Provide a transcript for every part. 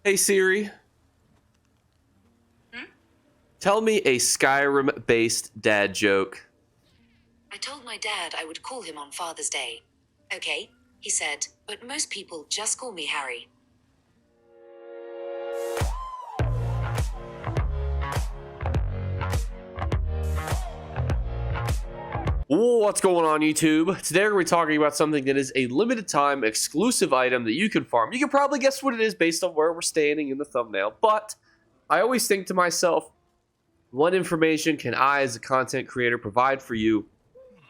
Hey Siri, Hmm? tell me a Skyrim-based dad joke. I told my dad I would call him on Father's Day. Okay, he said, but most people just call me Harry. What's going on YouTube? Today we're going to be talking about something that is a limited time exclusive item that you can farm. You can probably guess what it is based on where we're standing in the thumbnail, but I always think to myself, what information can I as a content creator provide for you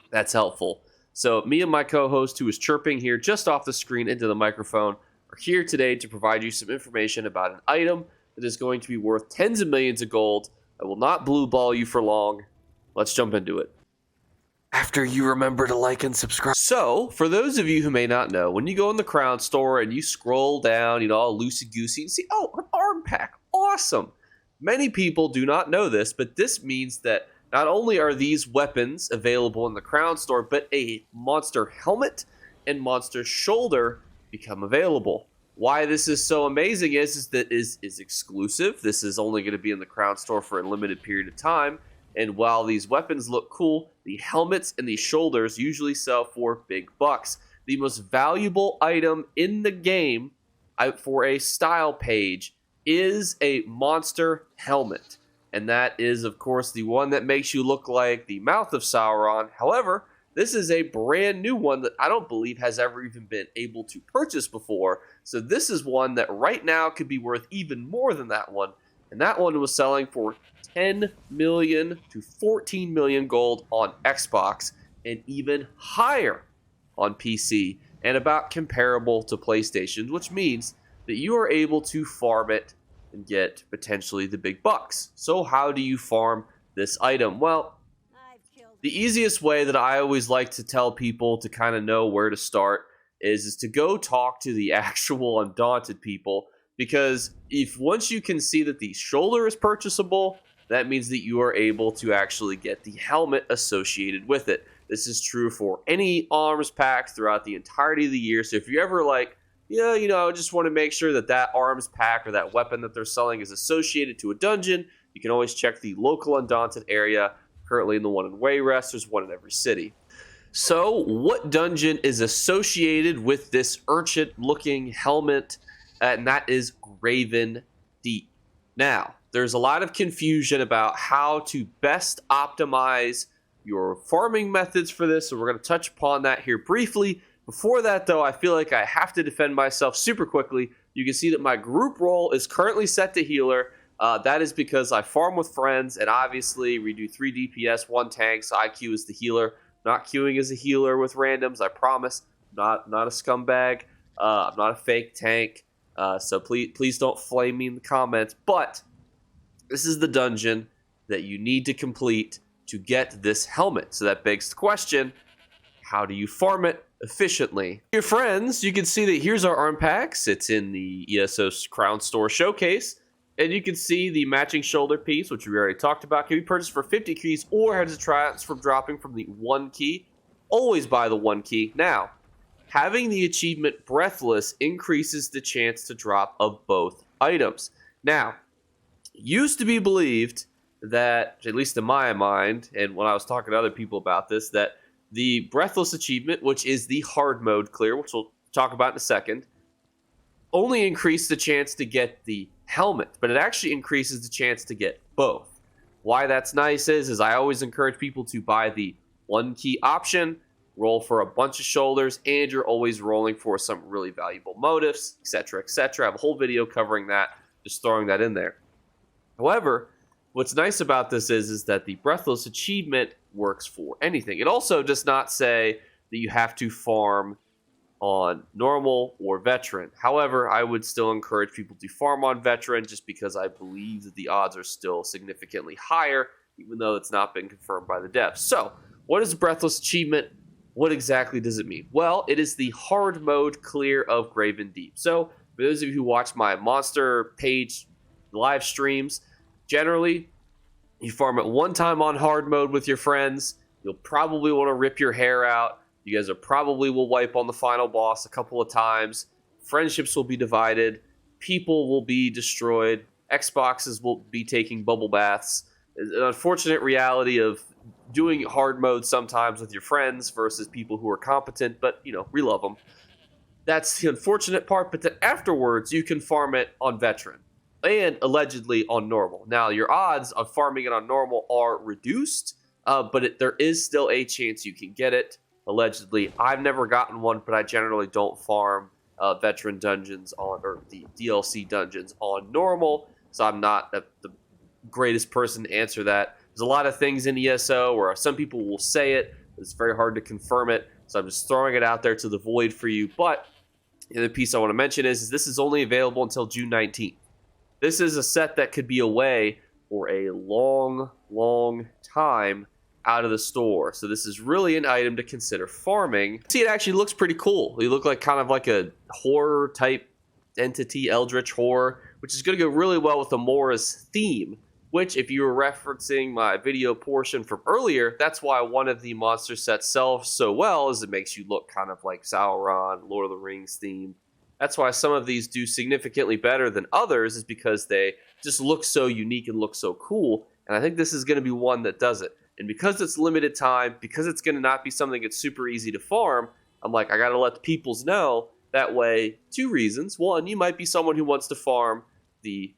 that's helpful? So me and my co-host, who is chirping here just off the screen into the microphone, are here today to provide you some information about an item that is going to be worth tens of millions of gold. I will not blue ball you for long. Let's jump into it. After you remember to like and subscribe. So, for those of you who may not know, when you go in the crown store and you scroll down, all loosey-goosey, and see, oh, an arm pack. Awesome. Many people do not know this, but this means that not only are these weapons available in the crown store, but a monster helmet and monster shoulder become available. Why this is so amazing is that is exclusive. This is only going to be in the crown store for a limited period of time. And while these weapons look cool, the helmets and the shoulders usually sell for big bucks. The most valuable item in the game for a style page is a monster helmet. And that is, of course, the one that makes you look like the mouth of Sauron. However, this is a brand new one that I don't believe has ever even been able to purchase before. So this is one that right now could be worth even more than that one. And that one was selling for 10 million to 14 million gold on Xbox and even higher on PC and about comparable to PlayStation, which means that you are able to farm it and get potentially the big bucks. So how do you farm this item? Well, the easiest way that I always like to tell people to kind of know where to start is to go talk to the actual undaunted people, because if once you can see that the shoulder is purchasable, that means that you are able to actually get the helmet associated with it. This is true for any arms pack throughout the entirety of the year. So if you're ever like, yeah, I just want to make sure that that arms pack or that weapon that they're selling is associated to a dungeon, you can always check the local undaunted area. Currently in the one in Wayrest, there's one in every city. So what dungeon is associated with this urchin-looking helmet? And that is Graven Deep. Now, there's a lot of confusion about how to best optimize your farming methods for this, so we're going to touch upon that here briefly. Before that, though, I feel like I have to defend myself super quickly. You can see that my group role is currently set to healer. That is because I farm with friends, and obviously we do 3 DPS, 1 tank, so I queue as the healer. Not queuing as a healer with randoms, I promise. Not a scumbag. I'm not a fake tank. So please don't flame me in the comments. But this is the dungeon that you need to complete to get this helmet. So that begs the question, how do you farm it efficiently? Your friends, you can see that here's our arm packs. It's in the ESO Crown Store Showcase. And you can see the matching shoulder piece, which we already talked about, can be purchased for 50 keys or has a transfer dropping from the 1 key. Always buy the 1 key. Now, having the achievement Breathless increases the chance to drop of both items. Now, it used to be believed that, at least in my mind, and when I was talking to other people about this, that the Breathless achievement, which is the hard mode clear, which we'll talk about in a second, only increased the chance to get the helmet, but it actually increases the chance to get both. Why that's nice is I always encourage people to buy the 1 key option, roll for a bunch of shoulders, and you're always rolling for some really valuable motifs, etc., etc. I have a whole video covering that, just throwing that in there. However, what's nice about this is that the Breathless achievement works for anything. It also does not say that you have to farm on normal or veteran. However, I would still encourage people to farm on veteran just because I believe that the odds are still significantly higher, even though it's not been confirmed by the devs. So, what is the Breathless achievement? What exactly does it mean? Well, it is the hard mode clear of Graven Deep. So, for those of you who watch my monster page live streams, generally, you farm it 1 time on hard mode with your friends. You'll probably want to rip your hair out. You guys will probably wipe on the final boss a couple of times. Friendships will be divided. people will be destroyed. Xboxes will be taking bubble baths. An unfortunate reality of doing hard mode sometimes with your friends versus people who are competent, but, you know, we love them. That's the unfortunate part, but then afterwards, you can farm it on veteran and allegedly on normal. Now, your odds of farming it on normal are reduced, but there is still a chance you can get it, allegedly. I've never gotten one, but I generally don't farm veteran dungeons or the DLC dungeons on normal, so I'm not the greatest person to answer that. There's a lot of things in ESO where some people will say it, but it's very hard to confirm it, so I'm just throwing it out there to the void for you. But the other piece I want to mention is this is only available until June 19th. This is a set that could be away for a long, long time out of the store. So this is really an item to consider farming. See, it actually looks pretty cool. You look like kind of like a horror type entity, eldritch horror, which is going to go really well with the Mora's theme, which if you were referencing my video portion from earlier, that's why one of the monster sets sells so well, is it makes you look kind of like Sauron, Lord of the Rings theme. That's why some of these do significantly better than others, is because they just look so unique and look so cool. And I think this is going to be one that does it. And because it's limited time, because it's going to not be something that's super easy to farm, I'm like, I got to let the peoples know. That way, two reasons. One, you might be someone who wants to farm the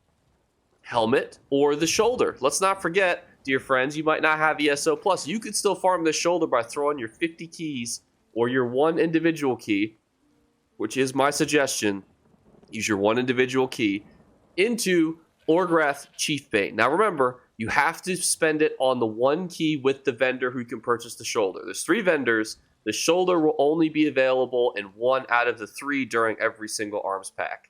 helmet or the shoulder. Let's not forget, dear friends, you might not have ESO Plus. You could still farm the shoulder by throwing your 50 keys or your one individual key, which is my suggestion. Use your one individual key into Orgrath Chiefbane. Now remember, you have to spend it on the one key with the vendor who can purchase the shoulder. There's 3 vendors. The shoulder will only be available in 1 out of the 3 during every single arms pack.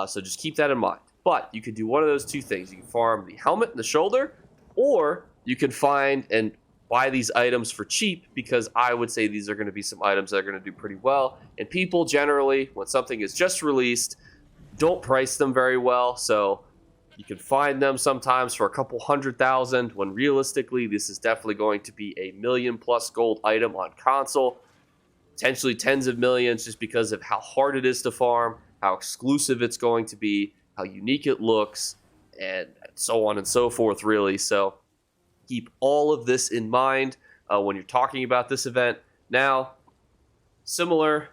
So just keep that in mind. But you could do one of those 2 things. You can farm the helmet and the shoulder, or you can find and buy these items for cheap, because I would say these are going to be some items that are going to do pretty well. And people generally, when something is just released, don't price them very well. So you can find them sometimes for a couple $100,000, when realistically this is definitely going to be a $1 million+ gold item on console. Potentially tens of millions, just because of how hard it is to farm, how exclusive it's going to be, how unique it looks, and so on and so forth, really. So keep all of this in mind when you're talking about this event. Now, similar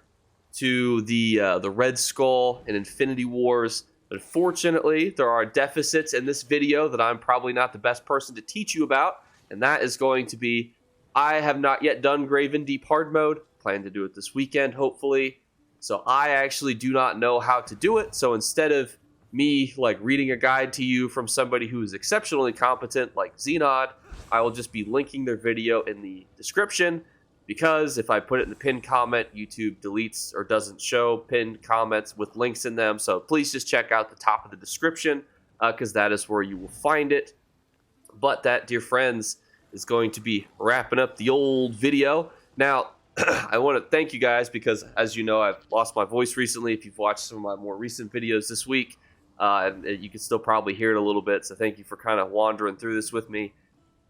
to the Red Skull and Infinity Wars, unfortunately, there are deficits in this video that I'm probably not the best person to teach you about, and that is going to be, I have not yet done Graven Deep Hard Mode. Plan to do it this weekend, hopefully. So I actually do not know how to do it. So instead of me like reading a guide to you from somebody who is exceptionally competent like Xenod, I will just be linking their video in the description, because if I put it in the pinned comment, YouTube deletes or doesn't show pinned comments with links in them. So please just check out the top of the description, because that is where you will find it. But that, dear friends, is going to be wrapping up the old video. Now, I want to thank you guys, because as you know, I've lost my voice recently. If you've watched some of my more recent videos this week, and you can still probably hear it a little bit. So thank you for kind of wandering through this with me.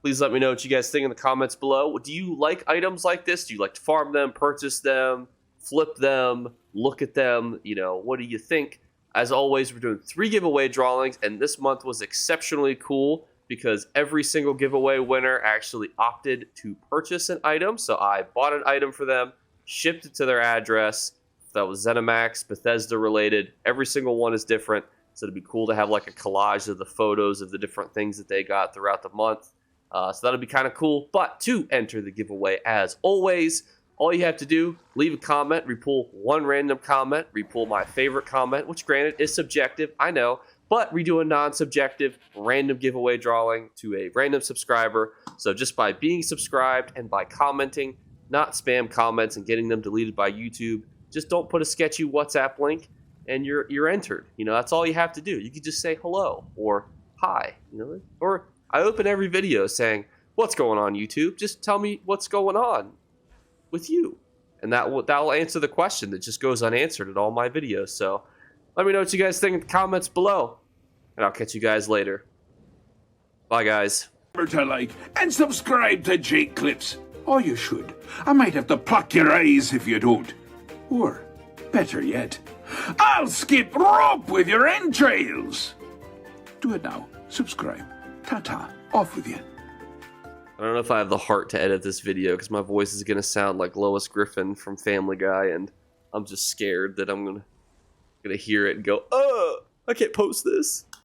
Please let me know what you guys think in the comments below. Do you like items like this? Do you like to farm them, purchase them, flip them, look at them? You know, what do you think? As always, we're doing 3 giveaway drawings, and this month was exceptionally cool because every single giveaway winner actually opted to purchase an item. So I bought an item for them, shipped it to their address. That was ZeniMax, Bethesda related. Every single one is different. So it'd be cool to have like a collage of the photos of the different things that they got throughout the month. So that'll be kind of cool. But to enter the giveaway, as always, all you have to do, leave a comment, repull one random comment, repull my favorite comment, which granted is subjective, I know, but we do a non-subjective random giveaway drawing to a random subscriber. So just by being subscribed and by commenting, not spam comments and getting them deleted by YouTube, just don't put a sketchy WhatsApp link and you're entered. You know, that's all you have to do. You could just say hello or hi, you know, or I open every video saying, what's going on, YouTube? Just tell me what's going on with you. And that will answer the question that just goes unanswered in all my videos. So let me know what you guys think in the comments below. And I'll catch you guys later. Bye, guys. Remember to like and subscribe to Jake Clips. Or you should. I might have to pluck your eyes if you don't. Or, better yet, I'll skip rope with your entrails. Do it now. Subscribe. Ta-ta. Off with you. I don't know if I have the heart to edit this video because my voice is going to sound like Lois Griffin from Family Guy, and I'm just scared that I'm gonna hear it and go, I can't post this.